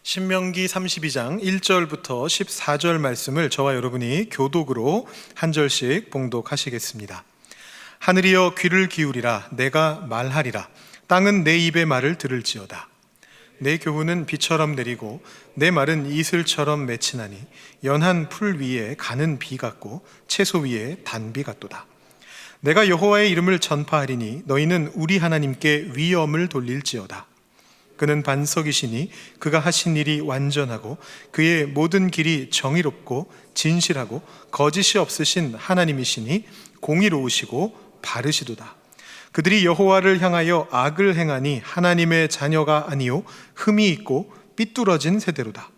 신명기 32장 1절부터 14절 말씀을 저와 여러분이 교독으로 한 절씩 봉독하시겠습니다. 하늘이여 귀를 기울이라. 내가 말하리라. 땅은 내 입의 말을 들을지어다. 내 교훈은 비처럼 내리고 내 말은 이슬처럼 맺히나니 연한 풀 위에 가는 비 같고 채소 위에 단비 같도다. 내가 여호와의 이름을 전파하리니 너희는 우리 하나님께 위엄을 돌릴지어다. 그는 반석이시니 그가 하신 일이 완전하고 그의 모든 길이 정의롭고 진실하고 거짓이 없으신 하나님이시니 공의로우시고 바르시도다. 그들이 여호와를 향하여 악을 행하니 하나님의 자녀가 아니요 흠이 있고 삐뚤어진 세대로다.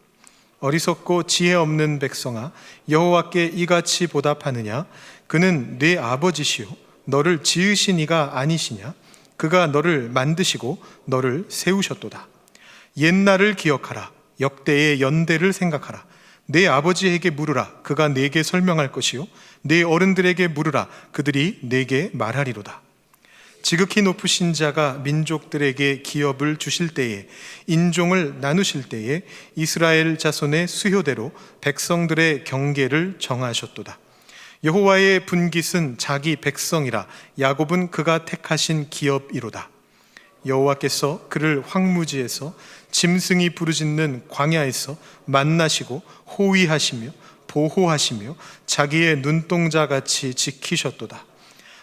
어리석고 지혜 없는 백성아, 여호와께 이같이 보답하느냐? 그는 네 아버지시요 너를 지으신 이가 아니시냐? 그가 너를 만드시고 너를 세우셨도다. 옛날을 기억하라. 역대의 연대를 생각하라. 내 아버지에게 물으라. 그가 내게 설명할 것이요 내 어른들에게 물으라. 그들이 내게 말하리로다. 지극히 높으신 자가 민족들에게 기업을 주실 때에, 인종을 나누실 때에 이스라엘 자손의 수효대로 백성들의 경계를 정하셨도다. 여호와의 분깃은 자기 백성이라. 야곱은 그가 택하신 기업이로다. 여호와께서 그를 황무지에서 짐승이 부르짖는 광야에서 만나시고 호위하시며 보호하시며 자기의 눈동자같이 지키셨도다.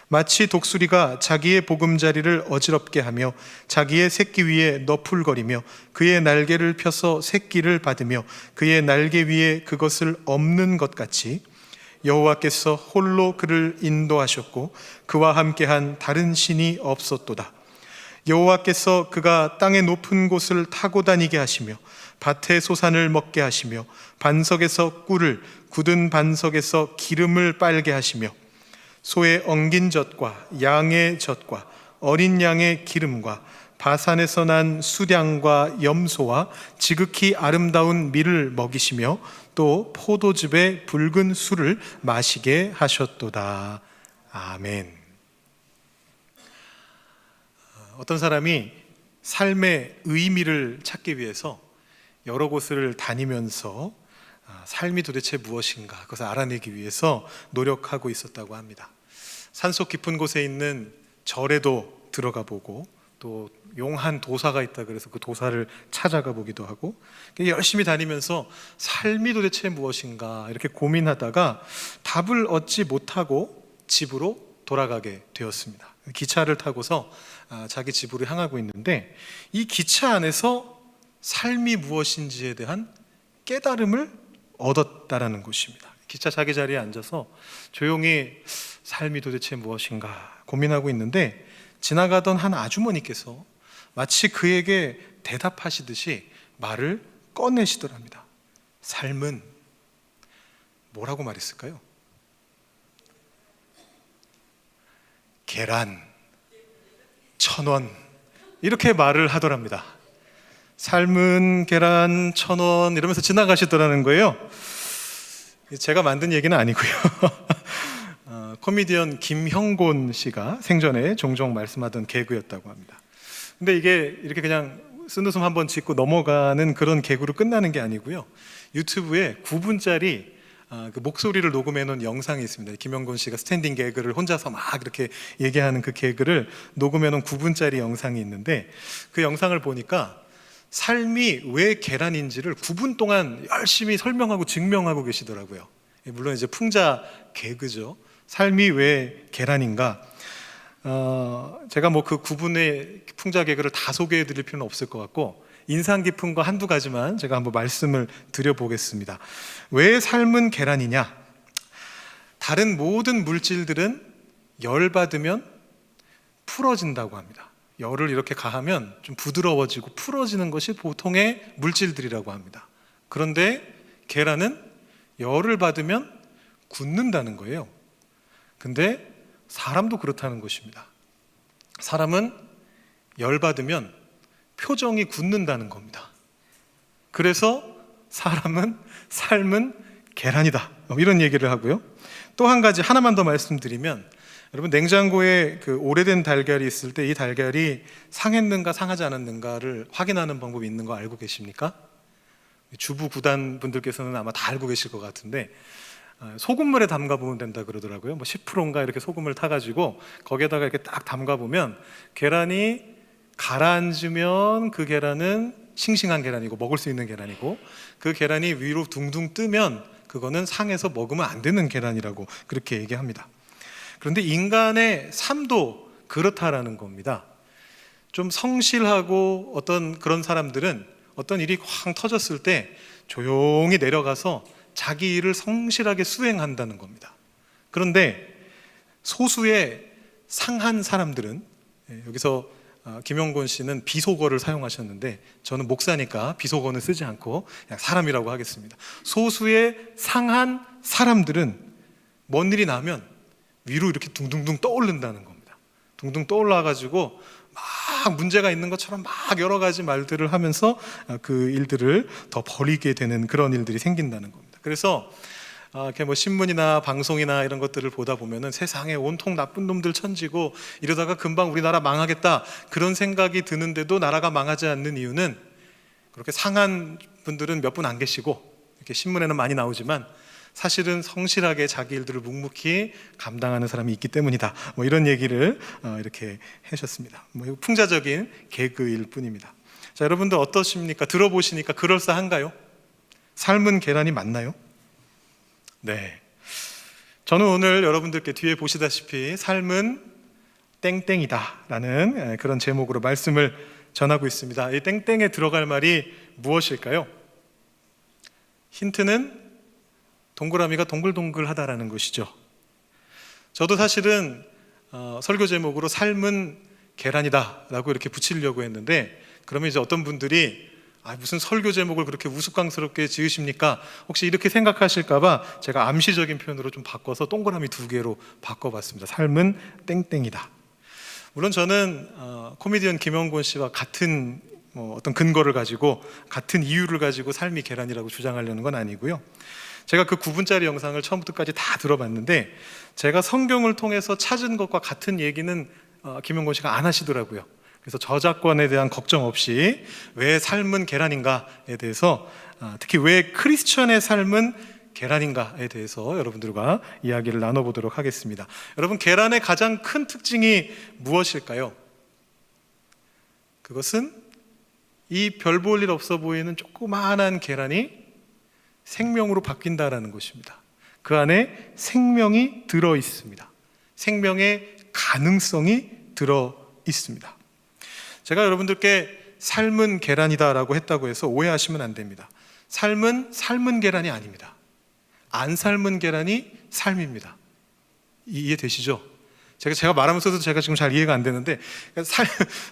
마치 독수리가 자기의 보금자리를 어지럽게 하며 자기의 새끼 위에 너풀거리며 그의 날개를 펴서 새끼를 받으며 그의 날개 위에 그것을 엎는 것 같이 여호와께서 홀로 그를 인도하셨고 그와 함께한 다른 신이 없었도다. 여호와께서 그가 땅의 높은 곳을 타고 다니게 하시며 밭의 소산을 먹게 하시며 반석에서 꿀을, 굳은 반석에서 기름을 빨게 하시며 소의 엉긴 젖과 양의 젖과 어린 양의 기름과 바산에서 난 수량과 염소와 지극히 아름다운 밀을 먹이시며 또 포도즙의 붉은 술을 마시게 하셨도다. 아멘. 어떤 사람이 삶의 의미를 찾기 위해서 여러 곳을 다니면서 삶이 도대체 무엇인가 그것을 알아내기 위해서 노력하고 있었다고 합니다. 산속 깊은 곳에 있는 절에도 들어가 보고 또 용한 도사가 있다 그래서 그 도사를 찾아가 보기도 하고 열심히 다니면서 삶이 도대체 무엇인가 이렇게 고민하다가 답을 얻지 못하고 집으로 돌아가게 되었습니다. 기차를 타고서 자기 집으로 향하고 있는데 이 기차 안에서 삶이 무엇인지에 대한 깨달음을 얻었다라는 것입니다. 기차 자기 자리에 앉아서 조용히 삶이 도대체 무엇인가 고민하고 있는데 지나가던 한 아주머니께서 마치 그에게 대답하시듯이 말을 꺼내시더랍니다. 삶은 뭐라고 말했을까요? 계란 1,000원 이렇게 말을 하더랍니다. 삶은 계란 1,000원 이러면서 지나가시더라는 거예요. 제가 만든 얘기는 아니고요. 코미디언 김형곤 씨가 생전에 종종 말씀하던 개그였다고 합니다. 근데 이게 이렇게 그냥 쓴웃음 한번 짓고 넘어가는 그런 개그로 끝나는 게 아니고요. 유튜브에 9분짜리 그 목소리를 녹음해 놓은 영상이 있습니다. 김형곤 씨가 스탠딩 개그를 혼자서 막 이렇게 얘기하는 그 개그를 녹음해 놓은 9분짜리 영상이 있는데 그 영상을 보니까 삶이 왜 계란인지를 9분 동안 열심히 설명하고 증명하고 계시더라고요. 물론 이제 풍자 개그죠. 삶이 왜 계란인가? 제가 뭐 그 9분의 풍자 개그를 다 소개해 드릴 필요는 없을 것 같고 인상 깊은 거 한두 가지만 제가 한번 말씀을 드려보겠습니다. 왜 삶은 계란이냐? 다른 모든 물질들은 열받으면 풀어진다고 합니다. 열을 이렇게 가하면 좀 부드러워지고 풀어지는 것이 보통의 물질들이라고 합니다. 그런데 계란은 열을 받으면 굳는다는 거예요. 근데 사람도 그렇다는 것입니다. 사람은 열 받으면 표정이 굳는다는 겁니다. 그래서 삶은 계란이다. 이런 얘기를 하고요. 또 한 가지 하나만 더 말씀드리면 여러분 냉장고에 그 오래된 달걀이 있을 때 이 달걀이 상했는가 상하지 않았는가를 확인하는 방법이 있는 거 알고 계십니까? 주부 구단 분들께서는 아마 다 알고 계실 것 같은데 소금물에 담가 보면 된다 그러더라고요. 뭐 10%인가 이렇게 소금을 타가지고 거기에다가 이렇게 딱 담가 보면 계란이 가라앉으면 그 계란은 싱싱한 계란이고 먹을 수 있는 계란이고, 그 계란이 위로 둥둥 뜨면 그거는 상에서 먹으면 안 되는 계란이라고 그렇게 얘기합니다. 그런데 인간의 삶도 그렇다라는 겁니다. 좀 성실하고 어떤 그런 사람들은 어떤 일이 확 터졌을 때 조용히 내려가서 자기 일을 성실하게 수행한다는 겁니다. 그런데 소수의 상한 사람들은, 여기서 김용곤 씨는 비속어를 사용하셨는데 저는 목사니까 비속어는 쓰지 않고 그냥 사람이라고 하겠습니다. 소수의 상한 사람들은 뭔 일이 나면 위로 이렇게 둥둥둥 떠오른다는 겁니다. 둥둥 떠올라가지고 막 문제가 있는 것처럼 막 여러 가지 말들을 하면서 그 일들을 더 벌이게 되는 그런 일들이 생긴다는 겁니다. 그래서 이렇게 뭐 신문이나 방송이나 이런 것들을 보다 보면은 세상에 온통 나쁜 놈들 천지고 이러다가 금방 우리나라 망하겠다 그런 생각이 드는데도 나라가 망하지 않는 이유는, 그렇게 상한 분들은 몇 분 안 계시고 이렇게 신문에는 많이 나오지만 사실은 성실하게 자기 일들을 묵묵히 감당하는 사람이 있기 때문이다. 뭐 이런 얘기를 이렇게 하셨습니다. 뭐 풍자적인 개그일 뿐입니다. 자, 여러분들 어떠십니까? 들어보시니까 그럴싸한가요? 삶은 계란이 맞나요? 네. 저는 오늘 여러분들께 뒤에 보시다시피 삶은 땡땡이다 라는 그런 제목으로 말씀을 전하고 있습니다. 이 땡땡에 들어갈 말이 무엇일까요? 힌트는 동그라미가 동글동글하다라는 것이죠. 저도 사실은 설교 제목으로 삶은 계란이다 라고 이렇게 붙이려고 했는데, 그러면 이제 어떤 분들이 무슨 설교 제목을 그렇게 우스꽝스럽게 지으십니까? 혹시 이렇게 생각하실까봐 제가 암시적인 표현으로 좀 바꿔서 동그라미 2개로 바꿔봤습니다. 삶은 땡땡이다. 물론 저는 코미디언 김영곤 씨와 같은 어떤 근거를 가지고 같은 이유를 가지고 삶이 계란이라고 주장하려는 건 아니고요. 제가 그 9분짜리 영상을 처음부터 까지 다 들어봤는데 제가 성경을 통해서 찾은 것과 같은 얘기는 김영곤 씨가 안 하시더라고요. 그래서 저작권에 대한 걱정 없이 왜 삶은 계란인가에 대해서, 특히 왜 크리스천의 삶은 계란인가에 대해서 여러분들과 이야기를 나눠보도록 하겠습니다. 여러분, 계란의 가장 큰 특징이 무엇일까요? 그것은 이 별 볼 일 없어 보이는 조그마한 계란이 생명으로 바뀐다라는 것입니다. 그 안에 생명이 들어 있습니다. 생명의 가능성이 들어 있습니다. 제가 여러분들께 삶은 계란이다라고 했다고 해서 오해하시면 안 됩니다. 삶은 삶은 계란이 아닙니다. 안 삶은 계란이 삶입니다. 이해되시죠? 제가 말하면서도 제가 지금 잘 이해가 안 되는데,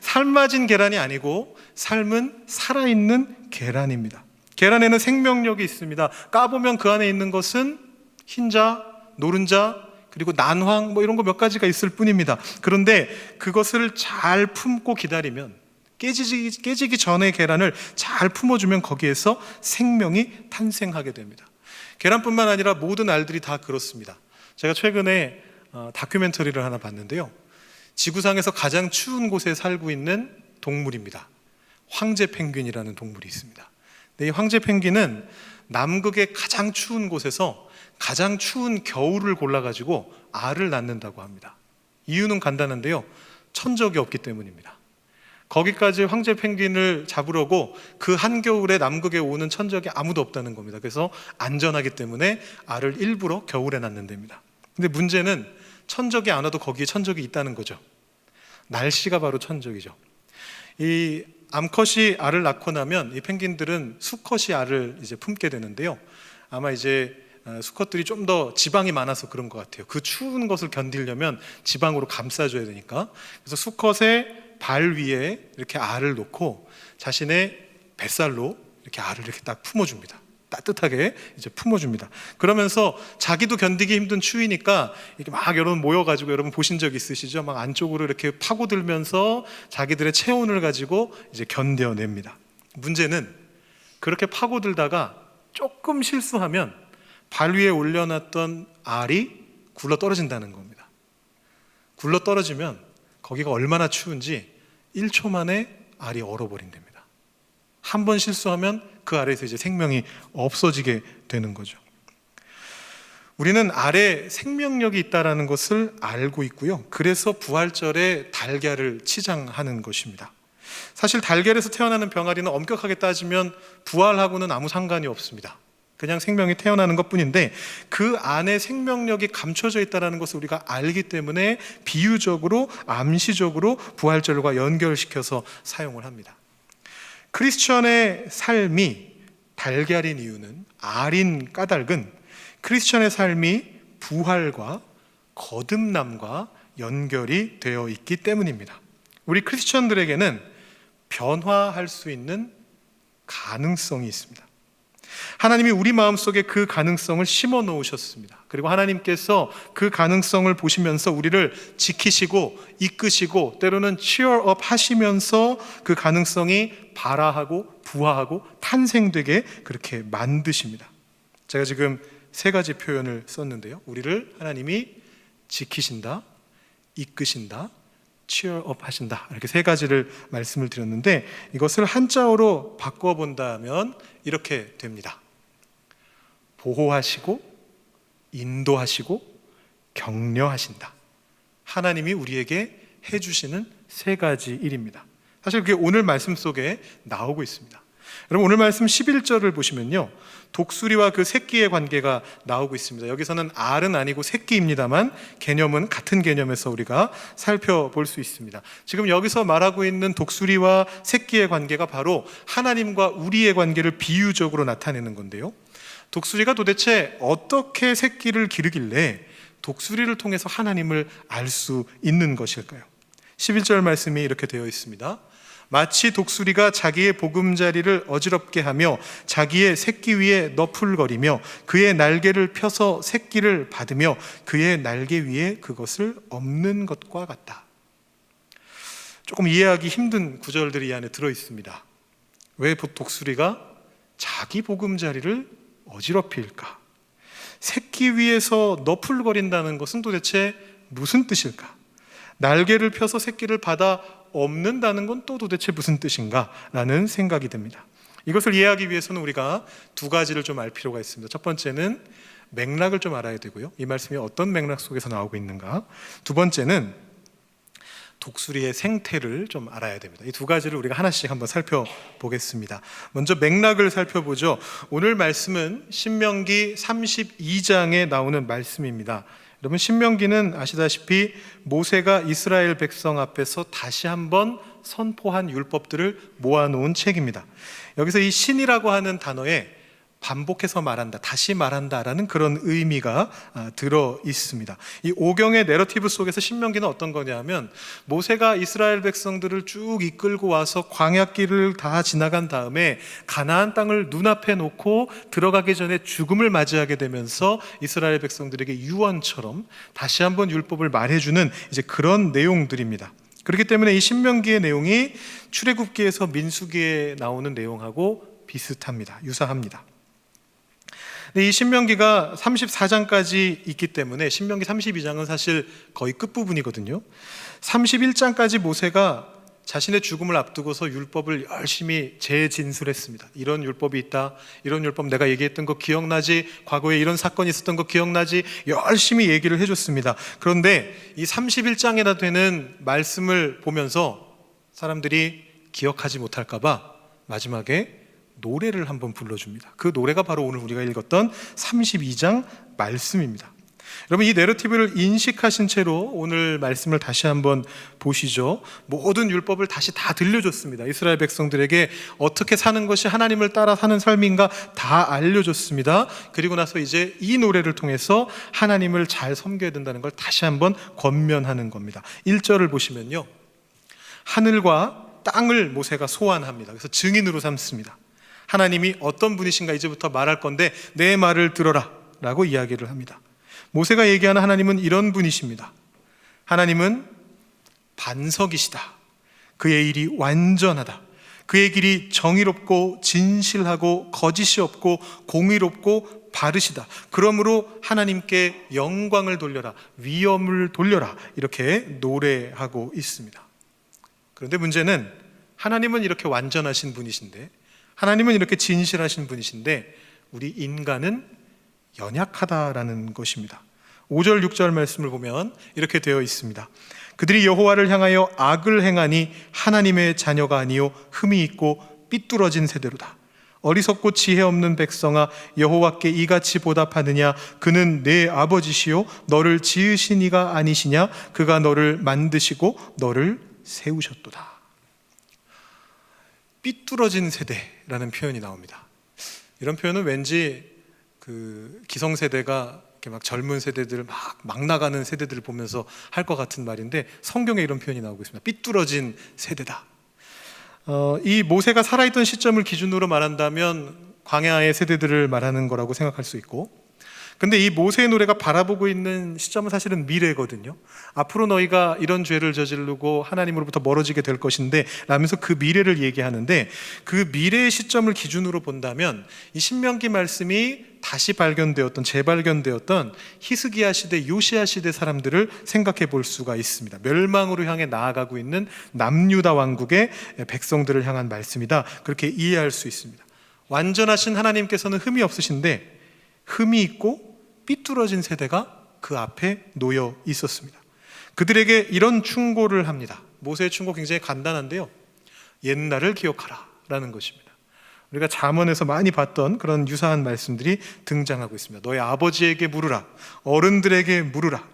삶아진 계란이 아니고 삶은 살아있는 계란입니다. 계란에는 생명력이 있습니다. 까보면 그 안에 있는 것은 흰자, 노른자, 그리고 난황 이런 거 몇 가지가 있을 뿐입니다. 그런데 그것을 잘 품고 기다리면, 깨지기 전에 계란을 잘 품어주면 거기에서 생명이 탄생하게 됩니다. 계란뿐만 아니라 모든 알들이 다 그렇습니다. 제가 최근에 다큐멘터리를 하나 봤는데요. 지구상에서 가장 추운 곳에 살고 있는 동물입니다. 황제 펭귄이라는 동물이 있습니다. 이 황제 펭귄은 남극의 가장 추운 곳에서 가장 추운 겨울을 골라가지고 알을 낳는다고 합니다. 이유는 간단한데요. 천적이 없기 때문입니다. 거기까지 황제 펭귄을 잡으려고 그 한겨울에 남극에 오는 천적이 아무도 없다는 겁니다. 그래서 안전하기 때문에 알을 일부러 겨울에 낳는답니다. 근데 문제는 천적이 안 와도 거기에 천적이 있다는 거죠. 날씨가 바로 천적이죠. 이 암컷이 알을 낳고 나면 이 펭귄들은 수컷이 알을 이제 품게 되는데요. 아마 이제 수컷들이 좀 더 지방이 많아서 그런 것 같아요. 그 추운 것을 견디려면 지방으로 감싸줘야 되니까. 그래서 수컷의 발 위에 이렇게 알을 놓고 자신의 뱃살로 이렇게 알을 이렇게 딱 품어줍니다. 따뜻하게 이제 품어줍니다. 그러면서 자기도 견디기 힘든 추위니까 이렇게 막 여러분 모여가지고, 여러분 보신 적 있으시죠? 막 안쪽으로 이렇게 파고들면서 자기들의 체온을 가지고 이제 견뎌냅니다. 문제는 그렇게 파고들다가 조금 실수하면 발 위에 올려놨던 알이 굴러 떨어진다는 겁니다. 굴러 떨어지면 거기가 얼마나 추운지 1초 만에 알이 얼어버린답니다. 한 번 실수하면 그 아래에서 이제 생명이 없어지게 되는 거죠. 우리는 아래 생명력이 있다는 것을 알고 있고요. 그래서 부활절에 달걀을 치장하는 것입니다. 사실 달걀에서 태어나는 병아리는 엄격하게 따지면 부활하고는 아무 상관이 없습니다. 그냥 생명이 태어나는 것뿐인데 그 안에 생명력이 감춰져 있다는 것을 우리가 알기 때문에 비유적으로 암시적으로 부활절과 연결시켜서 사용을 합니다. 크리스천의 삶이 달걀인 이유는, 알인 까닭은 크리스천의 삶이 부활과 거듭남과 연결이 되어 있기 때문입니다. 우리 크리스천들에게는 변화할 수 있는 가능성이 있습니다. 하나님이 우리 마음속에 그 가능성을 심어 놓으셨습니다. 그리고 하나님께서 그 가능성을 보시면서 우리를 지키시고 이끄시고 때로는 cheer up 하시면서 그 가능성이 발화하고 부화하고 탄생되게 그렇게 만드십니다. 제가 지금 세 가지 표현을 썼는데요. 우리를 하나님이 지키신다, 이끄신다, cheer up 하신다, 이렇게 세 가지를 말씀을 드렸는데 이것을 한자어로 바꿔본다면 이렇게 됩니다. 보호하시고 인도하시고 격려하신다. 하나님이 우리에게 해주시는 세 가지 일입니다. 사실 그게 오늘 말씀 속에 나오고 있습니다. 여러분, 오늘 말씀 11절을 보시면요, 독수리와 그 새끼의 관계가 나오고 있습니다. 여기서는 알은 아니고 새끼입니다만 개념은 같은 개념에서 우리가 살펴볼 수 있습니다. 지금 여기서 말하고 있는 독수리와 새끼의 관계가 바로 하나님과 우리의 관계를 비유적으로 나타내는 건데요, 독수리가 도대체 어떻게 새끼를 기르길래 독수리를 통해서 하나님을 알 수 있는 것일까요? 11절 말씀이 이렇게 되어 있습니다. 마치 독수리가 자기의 보금자리를 어지럽게 하며 자기의 새끼 위에 너풀거리며 그의 날개를 펴서 새끼를 받으며 그의 날개 위에 그것을 엎는 것과 같다. 조금 이해하기 힘든 구절들이 이 안에 들어 있습니다. 왜 독수리가 자기 보금자리를 어지럽힐까? 새끼 위에서 너풀거린다는 것은 도대체 무슨 뜻일까? 날개를 펴서 새끼를 받아 엎는다는 건 또 도대체 무슨 뜻인가? 라는 생각이 듭니다. 이것을 이해하기 위해서는 우리가 두 가지를 좀 알 필요가 있습니다. 첫 번째는 맥락을 좀 알아야 되고요, 이 말씀이 어떤 맥락 속에서 나오고 있는가. 두 번째는 독수리의 생태를 좀 알아야 됩니다. 이 두 가지를 우리가 하나씩 한번 살펴보겠습니다. 먼저 맥락을 살펴보죠. 오늘 말씀은 신명기 32장에 나오는 말씀입니다. 여러분, 신명기는 아시다시피 모세가 이스라엘 백성 앞에서 다시 한번 선포한 율법들을 모아놓은 책입니다. 여기서 이 신이라고 하는 단어에 반복해서 말한다, 다시 말한다라는 그런 의미가 들어 있습니다. 이 오경의 내러티브 속에서 신명기는 어떤 거냐면, 모세가 이스라엘 백성들을 쭉 이끌고 와서 광야길을 다 지나간 다음에 가나안 땅을 눈앞에 놓고 들어가기 전에 죽음을 맞이하게 되면서 이스라엘 백성들에게 유언처럼 다시 한번 율법을 말해주는 이제 그런 내용들입니다. 그렇기 때문에 이 신명기의 내용이 출애굽기에서 민수기에 나오는 내용하고 비슷합니다. 유사합니다. 이 신명기가 34장까지 있기 때문에 신명기 32장은 사실 거의 끝부분이거든요. 31장까지 모세가 자신의 죽음을 앞두고서 율법을 열심히 재진술했습니다. 이런 율법이 있다, 이런 율법 내가 얘기했던 거 기억나지, 과거에 이런 사건이 있었던 거 기억나지, 열심히 얘기를 해줬습니다. 그런데 이 31장이나 되는 말씀을 보면서 사람들이 기억하지 못할까 봐 마지막에 노래를 한번 불러줍니다. 그 노래가 바로 오늘 우리가 읽었던 32장 말씀입니다. 여러분, 이 내러티브를 인식하신 채로 오늘 말씀을 다시 한번 보시죠. 모든 율법을 다시 다 들려줬습니다. 이스라엘 백성들에게 어떻게 사는 것이 하나님을 따라 사는 삶인가 다 알려줬습니다. 그리고 나서 이제 이 노래를 통해서 하나님을 잘 섬겨야 된다는 걸 다시 한번 권면하는 겁니다. 1절을 보시면요, 하늘과 땅을 모세가 소환합니다. 그래서 증인으로 삼습니다. 하나님이 어떤 분이신가 이제부터 말할 건데 내 말을 들어라 라고 이야기를 합니다. 모세가 얘기하는 하나님은 이런 분이십니다. 하나님은 반석이시다. 그의 일이 완전하다. 그의 길이 정의롭고 진실하고 거짓이 없고 공의롭고 바르시다. 그러므로 하나님께 영광을 돌려라, 위엄을 돌려라, 이렇게 노래하고 있습니다. 그런데 문제는 하나님은 이렇게 완전하신 분이신데 하나님은 이렇게 진실하신 분이신데 우리 인간은 연약하다라는 것입니다. 5절 6절 말씀을 보면 이렇게 되어 있습니다. 그들이 여호와를 향하여 악을 행하니 하나님의 자녀가 아니요 흠이 있고 삐뚤어진 세대로다. 어리석고 지혜 없는 백성아, 여호와께 이같이 보답하느냐? 그는 내 아버지시요 너를 지으신 이가 아니시냐? 그가 너를 만드시고 너를 세우셨도다. 삐뚤어진 세대라는 표현이 나옵니다. 이런 표현은 왠지 그 기성세대가 이렇게 막 젊은 세대들 막 나가는 세대들을 보면서 할 것 같은 말인데, 성경에 이런 표현이 나오고 있습니다. 삐뚤어진 세대다. 이 모세가 살아있던 시점을 기준으로 말한다면 광야의 세대들을 말하는 거라고 생각할 수 있고, 근데 이 모세의 노래가 바라보고 있는 시점은 사실은 미래거든요. 앞으로 너희가 이런 죄를 저지르고 하나님으로부터 멀어지게 될 것인데 라면서 그 미래를 얘기하는데, 그 미래의 시점을 기준으로 본다면 이 신명기 말씀이 다시 발견되었던, 재발견되었던 히스기야 시대, 요시야 시대 사람들을 생각해 볼 수가 있습니다. 멸망으로 향해 나아가고 있는 남유다 왕국의 백성들을 향한 말씀이다, 그렇게 이해할 수 있습니다. 완전하신 하나님께서는 흠이 없으신데 흠이 있고 삐뚤어진 세대가 그 앞에 놓여 있었습니다. 그들에게 이런 충고를 합니다. 모세의 충고 굉장히 간단한데요, 옛날을 기억하라 라는 것입니다. 우리가 잠언에서 많이 봤던 그런 유사한 말씀들이 등장하고 있습니다. 너의 아버지에게 물으라, 어른들에게 물으라.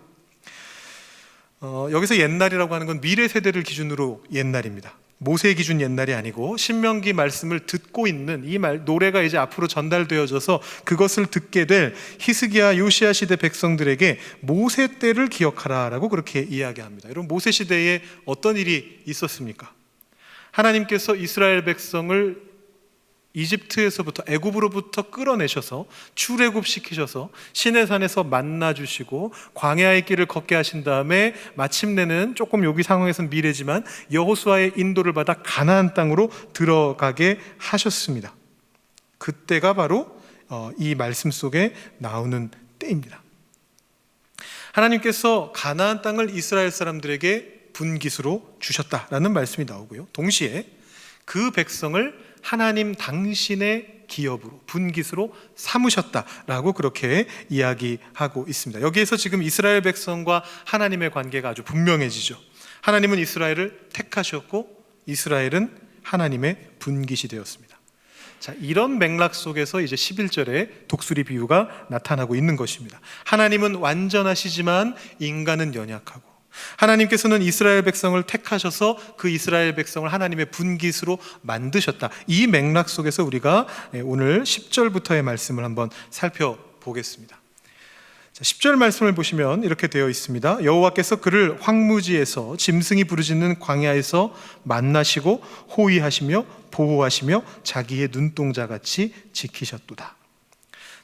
여기서 옛날이라고 하는 건 미래 세대를 기준으로 옛날입니다. 모세의 기준 옛날이 아니고 신명기 말씀을 듣고 있는 이 노래가 이제 앞으로 전달되어져서 그것을 듣게 될 히스기야 요시야 시대 백성들에게 모세 때를 기억하라라고 그렇게 이야기합니다. 여러분, 모세 시대에 어떤 일이 있었습니까? 하나님께서 이스라엘 백성을 이집트에서부터, 애굽으로부터 끌어내셔서 출애굽시키셔서 시내산에서 만나주시고 광야의 길을 걷게 하신 다음에 마침내는, 조금 여기 상황에서는 미래지만, 여호수아의 인도를 받아 가나안 땅으로 들어가게 하셨습니다. 그때가 바로 이 말씀 속에 나오는 때입니다. 하나님께서 가나안 땅을 이스라엘 사람들에게 분깃으로 주셨다라는 말씀이 나오고요, 동시에 그 백성을 하나님 당신의 기업으로, 분깃으로 삼으셨다라고 그렇게 이야기하고 있습니다. 여기에서 지금 이스라엘 백성과 하나님의 관계가 아주 분명해지죠. 하나님은 이스라엘을 택하셨고 이스라엘은 하나님의 분깃이 되었습니다. 자, 이런 맥락 속에서 이제 11절에 독수리 비유가 나타나고 있는 것입니다. 하나님은 완전하시지만 인간은 연약하고, 하나님께서는 이스라엘 백성을 택하셔서 그 이스라엘 백성을 하나님의 분깃으로 만드셨다. 이 맥락 속에서 우리가 오늘 10절부터의 말씀을 한번 살펴보겠습니다. 10절 말씀을 보시면 이렇게 되어 있습니다. 여호와께서 그를 황무지에서 짐승이 부르짖는 광야에서 만나시고 호위하시며 보호하시며 자기의 눈동자같이 지키셨도다.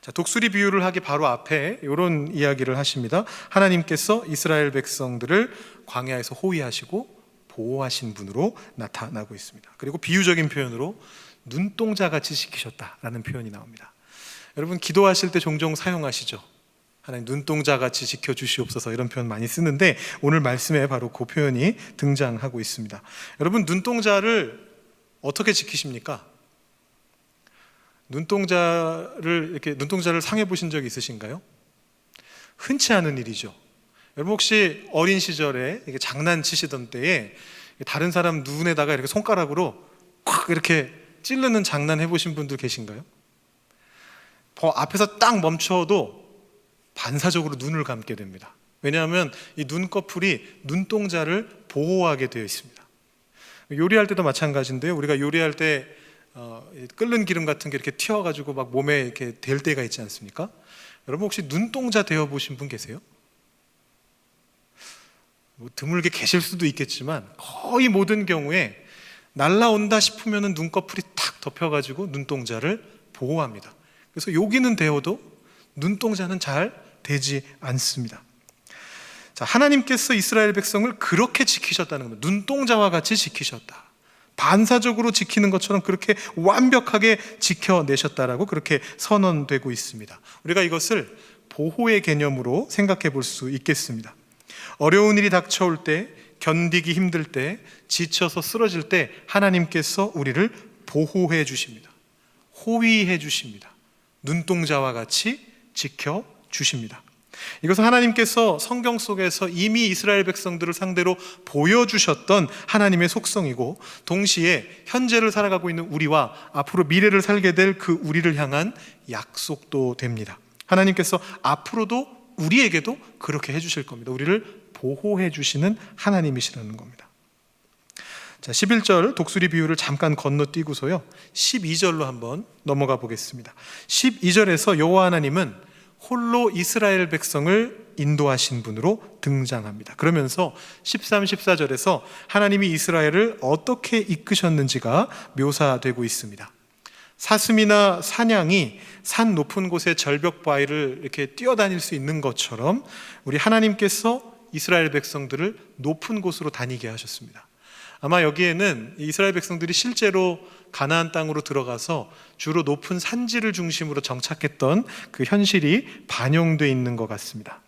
자, 독수리 비유를 하기 바로 앞에 이런 이야기를 하십니다. 하나님께서 이스라엘 백성들을 광야에서 호위하시고 보호하신 분으로 나타나고 있습니다. 그리고 비유적인 표현으로 눈동자같이 지키셨다라는 표현이 나옵니다. 여러분, 기도하실 때 종종 사용하시죠? 하나님 눈동자같이 지켜주시옵소서, 이런 표현 많이 쓰는데 오늘 말씀에 바로 그 표현이 등장하고 있습니다. 여러분, 눈동자를 어떻게 지키십니까? 눈동자를 상해 보신 적이 있으신가요? 흔치 않은 일이죠. 여러분, 혹시 어린 시절에 이렇게 장난치시던 때에 다른 사람 눈에다가 이렇게 손가락으로 콱 이렇게 찌르는 장난 해보신 분들 계신가요? 앞에서 딱 멈춰도 반사적으로 눈을 감게 됩니다. 왜냐하면 이 눈꺼풀이 눈동자를 보호하게 되어 있습니다. 요리할 때도 마찬가지인데요, 우리가 요리할 때 끓는 기름 같은 게 이렇게 튀어가지고 막 몸에 이렇게 될 때가 있지 않습니까? 여러분, 혹시 눈동자 되어 보신 분 계세요? 드물게 계실 수도 있겠지만 거의 모든 경우에 날라온다 싶으면 눈꺼풀이 탁 덮여가지고 눈동자를 보호합니다. 그래서 여기는 되어도 눈동자는 잘 되지 않습니다. 자, 하나님께서 이스라엘 백성을 그렇게 지키셨다는 겁니다. 눈동자와 같이 지키셨다. 반사적으로 지키는 것처럼 그렇게 완벽하게 지켜내셨다라고 그렇게 선언되고 있습니다. 우리가 이것을 보호의 개념으로 생각해 볼 수 있겠습니다. 어려운 일이 닥쳐올 때, 견디기 힘들 때, 지쳐서 쓰러질 때 하나님께서 우리를 보호해 주십니다. 호위해 주십니다. 눈동자와 같이 지켜 주십니다. 이것은 하나님께서 성경 속에서 이미 이스라엘 백성들을 상대로 보여주셨던 하나님의 속성이고, 동시에 현재를 살아가고 있는 우리와 앞으로 미래를 살게 될 그 우리를 향한 약속도 됩니다. 하나님께서 앞으로도 우리에게도 그렇게 해주실 겁니다. 우리를 보호해 주시는 하나님이시라는 겁니다. 자, 11절 독수리 비유를 잠깐 건너뛰고서요 12절로 한번 넘어가 보겠습니다. 12절에서 여호와 하나님은 홀로 이스라엘 백성을 인도하신 분으로 등장합니다. 그러면서 13, 14절에서 하나님이 이스라엘을 어떻게 이끄셨는지가 묘사되고 있습니다. 사슴이나 사냥이 산 높은 곳의 절벽 바위를 이렇게 뛰어다닐 수 있는 것처럼 우리 하나님께서 이스라엘 백성들을 높은 곳으로 다니게 하셨습니다. 아마 여기에는 이스라엘 백성들이 실제로 가나안 땅으로 들어가서 주로 높은 산지를 중심으로 정착했던 그 현실이 반영되어 있는 것 같습니다.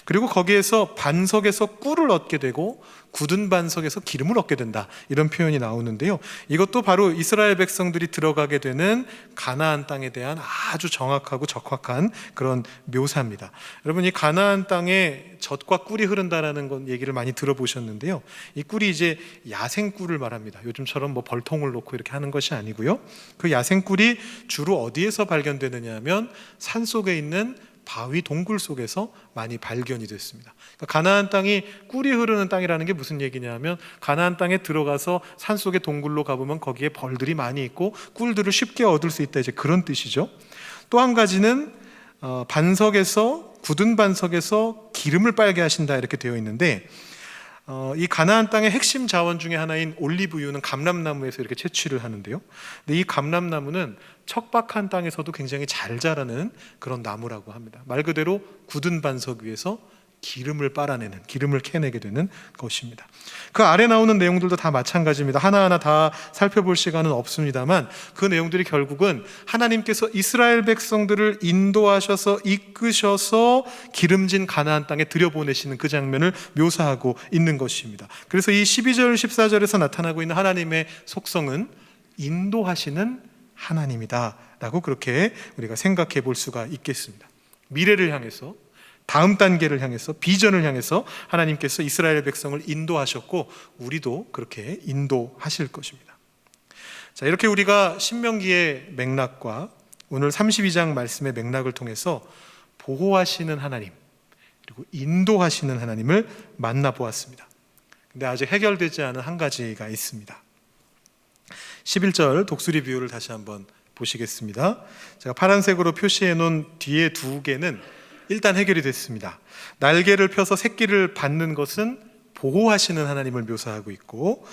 그리고 거기에서 반석에서 꿀을 얻게 되고 굳은 반석에서 기름을 얻게 된다, 이런 표현이 나오는데요, 이것도 바로 이스라엘 백성들이 들어가게 되는 가나안 땅에 대한 아주 정확하고 적확한 그런 묘사입니다. 여러분, 이 가나안 땅에 젖과 꿀이 흐른다라는 건 얘기를 많이 들어보셨는데요, 이 꿀이 이제 야생 꿀을 말합니다. 요즘처럼 뭐 벌통을 놓고 이렇게 하는 것이 아니고요, 그 야생 꿀이 주로 어디에서 발견되느냐 하면 산속에 있는 바위 동굴 속에서 많이 발견이 됐습니다. 그러니까 가나안 땅이 꿀이 흐르는 땅이라는 게 무슨 얘기냐면, 가나안 땅에 들어가서 산속의 동굴로 가보면 거기에 벌들이 많이 있고 꿀들을 쉽게 얻을 수 있다, 이제 그런 뜻이죠. 또 한 가지는 반석에서, 굳은 반석에서 기름을 빨게 하신다, 이렇게 되어 있는데, 이 가나안 땅의 핵심 자원 중에 하나인 올리브유는 감람나무에서 이렇게 채취를 하는데요, 근데 이 감람나무는 척박한 땅에서도 굉장히 잘 자라는 그런 나무라고 합니다. 말 그대로 굳은 반석 위에서 기름을 빨아내는, 기름을 캐내게 되는 것입니다. 그 아래 나오는 내용들도 다 마찬가지입니다. 하나하나 다 살펴볼 시간은 없습니다만, 그 내용들이 결국은 하나님께서 이스라엘 백성들을 인도하셔서 이끄셔서 기름진 가나안 땅에 들여보내시는 그 장면을 묘사하고 있는 것입니다. 그래서 이 12절 14절에서 나타나고 있는 하나님의 속성은 인도하시는 하나님이다 라고 그렇게 우리가 생각해 볼 수가 있겠습니다. 미래를 향해서, 다음 단계를 향해서, 비전을 향해서 하나님께서 이스라엘 백성을 인도하셨고, 우리도 그렇게 인도하실 것입니다. 자, 이렇게 우리가 신명기의 맥락과 오늘 32장 말씀의 맥락을 통해서 보호하시는 하나님, 그리고 인도하시는 하나님을 만나보았습니다. 근데 아직 해결되지 않은 한 가지가 있습니다. 11절 독수리 비유를 다시 한번 보시겠습니다. 제가 파란색으로 표시해 놓은 뒤에 두 개는 일단 해결이 됐습니다. 날개를 펴서 새끼를 받는 것은 보호하시는 하나님을 묘사하고 있고,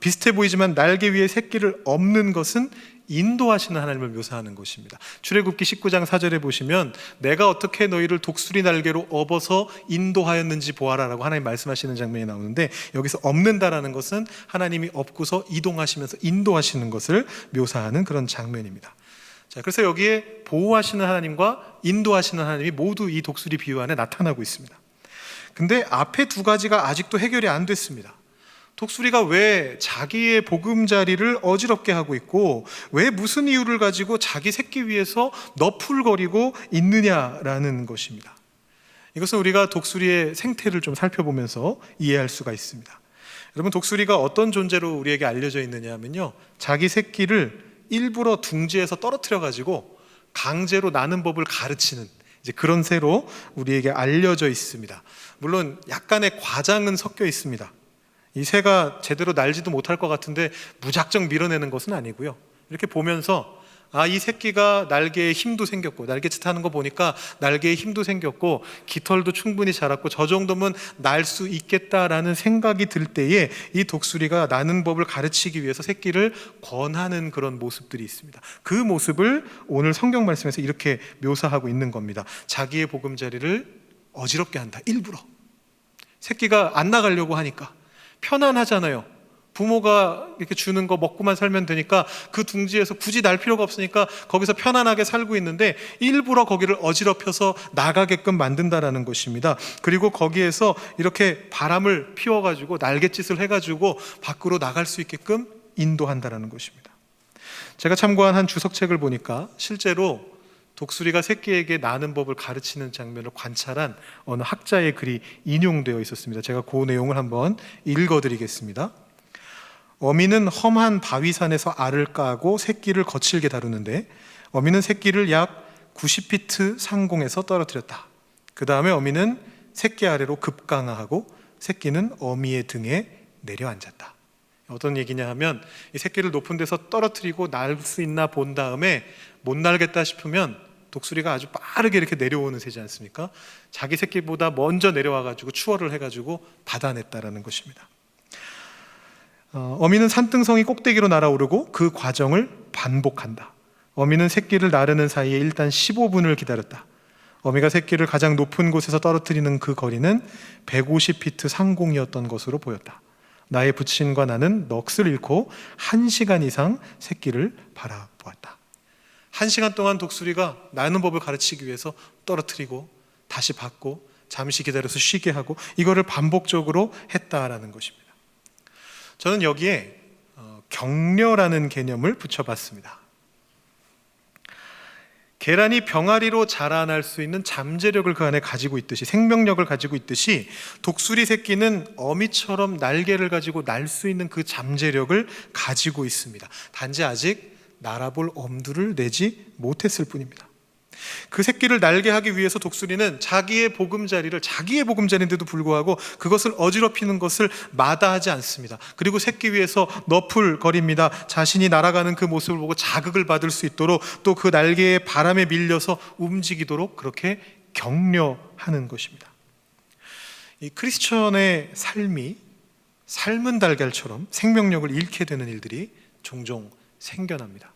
비슷해 보이지만 날개 위에 새끼를 엎는 것은 인도하시는 하나님을 묘사하는 것입니다. 출애굽기 19장 4절에 보시면 내가 어떻게 너희를 독수리 날개로 업어서 인도하였는지 보아라라고 하나님 말씀하시는 장면이 나오는데, 여기서 엎는다라는 것은 하나님이 엎고서 이동하시면서 인도하시는 것을 묘사하는 그런 장면입니다. 자, 그래서 여기에 보호하시는 하나님과 인도하시는 하나님이 모두 이 독수리 비유 안에 나타나고 있습니다. 근데 앞에 두 가지가 아직도 해결이 안 됐습니다. 독수리가 왜 자기의 보금자리를 어지럽게 하고 있고, 왜 무슨 이유를 가지고 자기 새끼 위에서 너풀거리고 있느냐라는 것입니다. 이것은 우리가 독수리의 생태를 좀 살펴보면서 이해할 수가 있습니다. 여러분, 독수리가 어떤 존재로 우리에게 알려져 있느냐 하면요, 자기 새끼를 일부러 둥지에서 떨어뜨려 가지고 강제로 나는 법을 가르치는 이제 그런 새로 우리에게 알려져 있습니다. 물론 약간의 과장은 섞여 있습니다. 이 새가 제대로 날지도 못할 것 같은데 무작정 밀어내는 것은 아니고요, 이렇게 보면서 이 새끼가 날개에 힘도 생겼고, 날개짓 하는 거 보니까 날개에 힘도 생겼고 깃털도 충분히 자랐고 저 정도면 날 수 있겠다라는 생각이 들 때에 이 독수리가 나는 법을 가르치기 위해서 새끼를 권하는 그런 모습들이 있습니다. 그 모습을 오늘 성경 말씀에서 이렇게 묘사하고 있는 겁니다. 자기의 보금자리를 어지럽게 한다, 일부러. 새끼가 안 나가려고 하니까 편안하잖아요. 부모가 이렇게 주는 거 먹고만 살면 되니까 그 둥지에서 굳이 날 필요가 없으니까 거기서 편안하게 살고 있는데 일부러 거기를 어지럽혀서 나가게끔 만든다라는 것입니다. 그리고 거기에서 이렇게 바람을 피워가지고 날갯짓을 해가지고 밖으로 나갈 수 있게끔 인도한다라는 것입니다. 제가 참고한 한 주석책을 보니까 실제로 독수리가 새끼에게 나는 법을 가르치는 장면을 관찰한 어느 학자의 글이 인용되어 있었습니다. 제가 그 내용을 한번 읽어드리겠습니다. 어미는 험한 바위산에서 알을 까고 새끼를 거칠게 다루는데 어미는 새끼를 약 90피트 상공에서 떨어뜨렸다. 그 다음에 어미는 새끼 아래로 급강하하고 새끼는 어미의 등에 내려앉았다. 어떤 얘기냐 하면 이 새끼를 높은 데서 떨어뜨리고 날 수 있나 본 다음에 못 날겠다 싶으면 독수리가 아주 빠르게 이렇게 내려오는 새지 않습니까? 자기 새끼보다 먼저 내려와가지고 추월을 해가지고 받아냈다라는 것입니다. 어미는 산등성이 꼭대기로 날아오르고 그 과정을 반복한다. 어미는 새끼를 나르는 사이에 일단 15분을 기다렸다. 어미가 새끼를 가장 높은 곳에서 떨어뜨리는 그 거리는 150피트 상공이었던 것으로 보였다. 나의 부친과 나는 넋을 잃고 1시간 이상 새끼를 바라보았다. 1시간 동안 독수리가 나는 법을 가르치기 위해서 떨어뜨리고 다시 받고 잠시 기다려서 쉬게 하고 이거를 반복적으로 했다라는 것입니다. 저는 여기에 격려라는 개념을 붙여봤습니다. 계란이 병아리로 자라날 수 있는 잠재력을 그 안에 가지고 있듯이, 생명력을 가지고 있듯이 독수리 새끼는 어미처럼 날개를 가지고 날 수 있는 그 잠재력을 가지고 있습니다. 단지 아직 날아볼 엄두를 내지 못했을 뿐입니다. 그 새끼를 날게 하기 위해서 독수리는 자기의 보금자리인데도 불구하고 그것을 어지럽히는 것을 마다하지 않습니다. 그리고 새끼 위에서 너풀거립니다. 자신이 날아가는 그 모습을 보고 자극을 받을 수 있도록 또 그 날개에 바람에 밀려서 움직이도록 그렇게 격려하는 것입니다. 이 크리스천의 삶이 삶은 달걀처럼 생명력을 잃게 되는 일들이 종종 생겨납니다.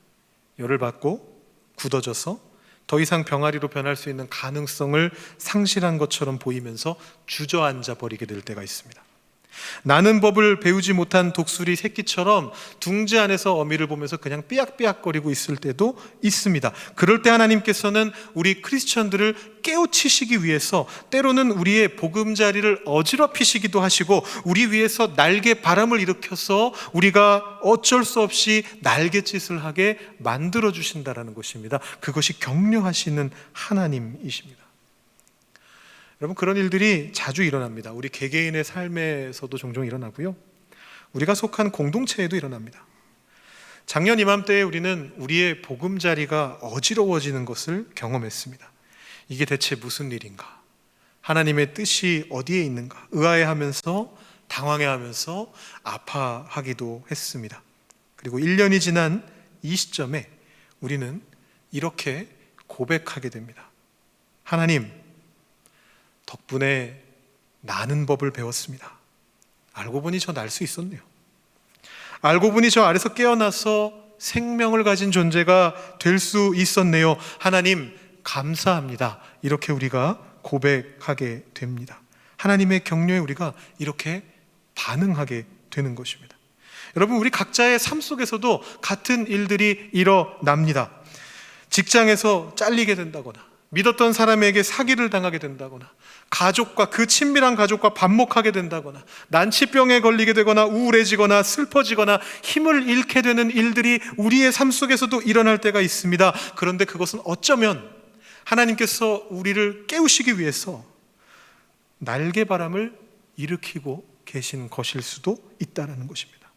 열을 받고 굳어져서 더 이상 병아리로 변할 수 있는 가능성을 상실한 것처럼 보이면서 주저앉아 버리게 될 때가 있습니다. 나는 법을 배우지 못한 독수리 새끼처럼 둥지 안에서 어미를 보면서 그냥 삐약삐약거리고 있을 때도 있습니다. 그럴 때 하나님께서는 우리 크리스천들을 깨우치시기 위해서 때로는 우리의 보금자리를 어지럽히시기도 하시고 우리 위에서 날개 바람을 일으켜서 우리가 어쩔 수 없이 날갯짓을 하게 만들어 주신다라는 것입니다. 그것이 격려하시는 하나님이십니다. 여러분, 그런 일들이 자주 일어납니다. 우리 개개인의 삶에서도 종종 일어나고요, 우리가 속한 공동체에도 일어납니다. 작년 이맘때에 우리는 우리의 보금자리가 어지러워지는 것을 경험했습니다. 이게 대체 무슨 일인가? 하나님의 뜻이 어디에 있는가? 의아해하면서 당황해하면서 아파하기도 했습니다. 그리고 1년이 지난 이 시점에 우리는 이렇게 고백하게 됩니다. 하나님, 덕분에 나는 법을 배웠습니다. 알고 보니 저 날 수 있었네요. 알고 보니 저 아래서 깨어나서 생명을 가진 존재가 될 수 있었네요. 하나님 감사합니다. 이렇게 우리가 고백하게 됩니다. 하나님의 격려에 우리가 이렇게 반응하게 되는 것입니다. 여러분, 우리 각자의 삶 속에서도 같은 일들이 일어납니다. 직장에서 잘리게 된다거나, 믿었던 사람에게 사기를 당하게 된다거나, 가족과 그 친밀한 가족과 반목하게 된다거나, 난치병에 걸리게 되거나, 우울해지거나, 슬퍼지거나, 힘을 잃게 되는 일들이 우리의 삶 속에서도 일어날 때가 있습니다. 그런데 그것은 어쩌면 하나님께서 우리를 깨우시기 위해서 날개바람을 일으키고 계신 것일 수도 있다는 것입니다.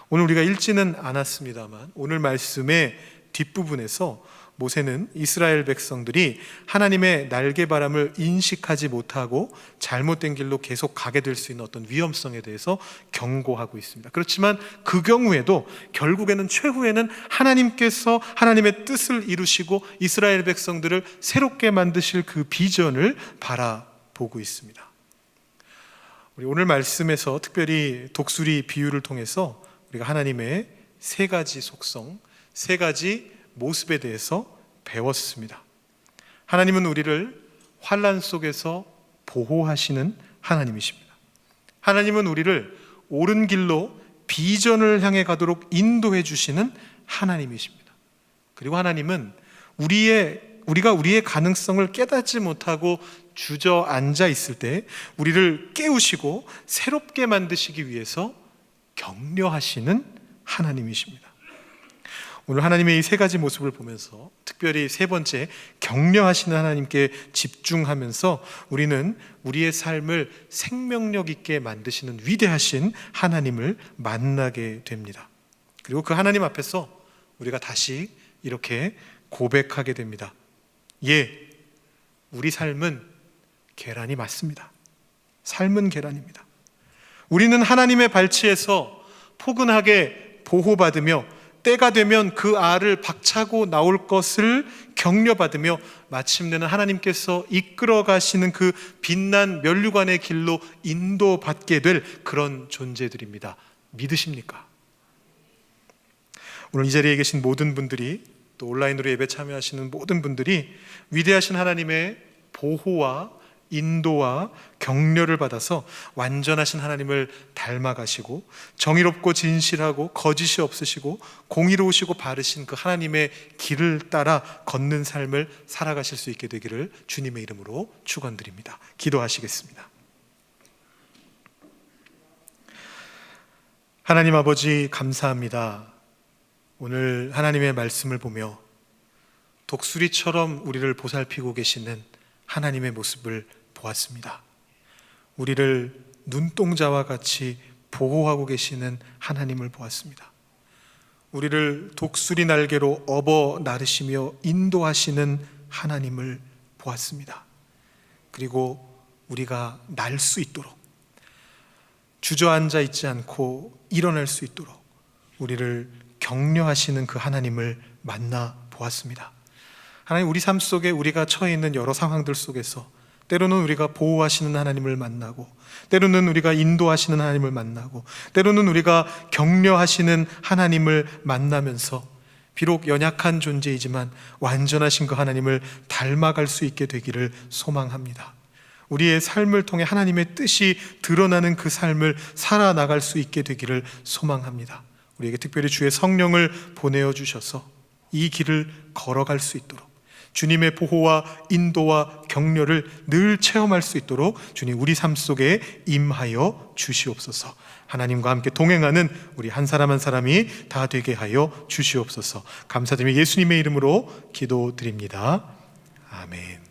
오늘 우리가 읽지는 않았습니다만 오늘 말씀의 뒷부분에서 모세는 이스라엘 백성들이 하나님의 날개바람을 인식하지 못하고 잘못된 길로 계속 가게 될 수 있는 어떤 위험성에 대해서 경고하고 있습니다. 그렇지만 그 경우에도 결국에는 최후에는 하나님께서 하나님의 뜻을 이루시고 이스라엘 백성들을 새롭게 만드실 그 비전을 바라보고 있습니다. 우리 오늘 말씀에서 특별히 독수리 비유를 통해서 우리가 하나님의 세 가지 속성, 세 가지 모습에 대해서 배웠습니다. 하나님은 우리를 환난 속에서 보호하시는 하나님이십니다. 하나님은 우리를 옳은 길로 비전을 향해 가도록 인도해 주시는 하나님이십니다. 그리고 하나님은 우리가 우리의 가능성을 깨닫지 못하고 주저앉아 있을 때 우리를 깨우시고 새롭게 만드시기 위해서 격려하시는 하나님이십니다. 오늘 하나님의 이 세 가지 모습을 보면서 특별히 세 번째, 격려하시는 하나님께 집중하면서 우리는 우리의 삶을 생명력 있게 만드시는 위대하신 하나님을 만나게 됩니다. 그리고 그 하나님 앞에서 우리가 다시 이렇게 고백하게 됩니다. 예, 우리 삶은 계란이 맞습니다. 삶은 계란입니다. 우리는 하나님의 발치에서 포근하게 보호받으며 때가 되면 그 알을 박차고 나올 것을 격려받으며 마침내는 하나님께서 이끌어 가시는 그 빛난 면류관의 길로 인도받게 될 그런 존재들입니다. 믿으십니까? 오늘 이 자리에 계신 모든 분들이, 또 온라인으로 예배 참여하시는 모든 분들이 위대하신 하나님의 보호와 인도와 격려를 받아서 완전하신 하나님을 닮아가시고 정의롭고 진실하고 거짓이 없으시고 공의로우시고 바르신 그 하나님의 길을 따라 걷는 삶을 살아가실 수 있게 되기를 주님의 이름으로 축원드립니다. 기도하시겠습니다. 하나님 아버지, 감사합니다. 오늘 하나님의 말씀을 보며 독수리처럼 우리를 보살피고 계시는 하나님의 모습을 보았습니다. 우리를 눈동자와 같이 보호하고 계시는 하나님을 보았습니다. 우리를 독수리 날개로 업어 나르시며 인도하시는 하나님을 보았습니다. 그리고 우리가 날 수 있도록, 주저앉아 있지 않고 일어날 수 있도록 우리를 격려하시는 그 하나님을 만나 보았습니다. 하나님, 우리 삶 속에 우리가 처해 있는 여러 상황들 속에서 때로는 우리가 보호하시는 하나님을 만나고, 때로는 우리가 인도하시는 하나님을 만나고, 때로는 우리가 격려하시는 하나님을 만나면서 비록 연약한 존재이지만 완전하신 그 하나님을 닮아갈 수 있게 되기를 소망합니다. 우리의 삶을 통해 하나님의 뜻이 드러나는 그 삶을 살아나갈 수 있게 되기를 소망합니다. 우리에게 특별히 주의 성령을 보내어 주셔서 이 길을 걸어갈 수 있도록, 주님의 보호와 인도와 격려를 늘 체험할 수 있도록 주님 우리 삶 속에 임하여 주시옵소서. 하나님과 함께 동행하는 우리 한 사람 한 사람이 다 되게 하여 주시옵소서. 감사드리며 예수님의 이름으로 기도드립니다. 아멘.